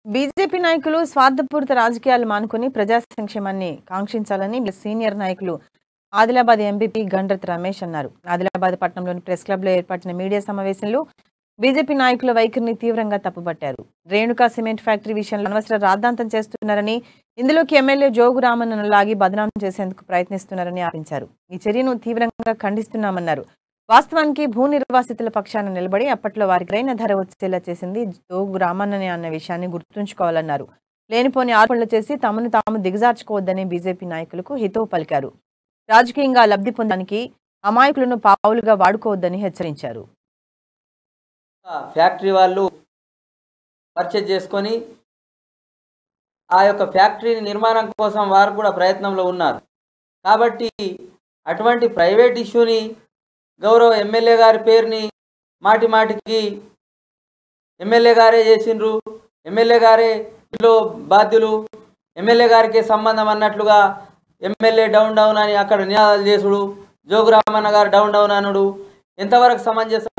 BJP నాయకులు స్వార్థపూరిత రాజకీయాలు మానుకుని ప్రజా సంక్షేమాన్ని కాంక్షించాలని సీనియర్ నాయకులు ఆదిలాబాద్ ఎంపీ గండ్రత్ రమేష్ అన్నారు. ఆదిలాబాద్ పట్టణంలోని ప్రెస్ క్లబ్ లో ఏర్పాటిన మీడియా సమావేశంలో బీజేపీ నాయకుల వైఖరిని తీవ్రంగా తప్పుపట్టారు. రేణుకా సిమెంట్ ఫ్యాక్టరీ విషయంలో అనవసర రాద్ధాంతం చేస్తున్నారని, ఇందులోకి ఎమ్మెల్యే జోగు రామన్నను లాగి బదనాం చేసేందుకు ప్రయత్నిస్తున్నారని ఆరోపించారు. ఈ చర్యను తీవ్రంగా ఖండిస్తున్నామన్నారు. వాస్తవానికి భూ నిర్వాసితుల పక్షాన నిలబడి అప్పట్లో వారికి రైన ధర వచ్చేలా చేసింది జోగు రామన్ననే అన్న విషయాన్ని గుర్తుంచుకోవాలన్నారు. లేనిపోని ఆరోపణలు చేసి తమను తాము దిగజార్చుకోవద్దని బీజేపీ నాయకులకు హితవు పలికారు. రాజకీయంగా లబ్ధి పొందడానికి అమాయకులను పావులుగా వాడుకోవద్దని హెచ్చరించారు. ఫ్యాక్టరీ వాళ్ళు పర్చేజ్ చేసుకొని ఆ యొక్క ఫ్యాక్టరీ నిర్మాణం కోసం వారు కూడా ప్రయత్నంలో ఉన్నారు. కాబట్టి అటువంటి ప్రైవేట్ ఇష్యూని గౌరవ ఎమ్మెల్యే గారి పేరుని మాటి మాటికి ఎమ్మెల్యే గారే చేసిండ్రు, ఎమ్మెల్యే గారే ఇంట్లో బాధ్యులు, ఎమ్మెల్యే గారికే సంబంధం అన్నట్లుగా ఎమ్మెల్యే డౌన్ డౌన్ అని అక్కడ నినాదాలు చేసుడు, జోగురామన్న గారు డౌన్ డౌన్ అనుడు ఎంతవరకు సమంజసం?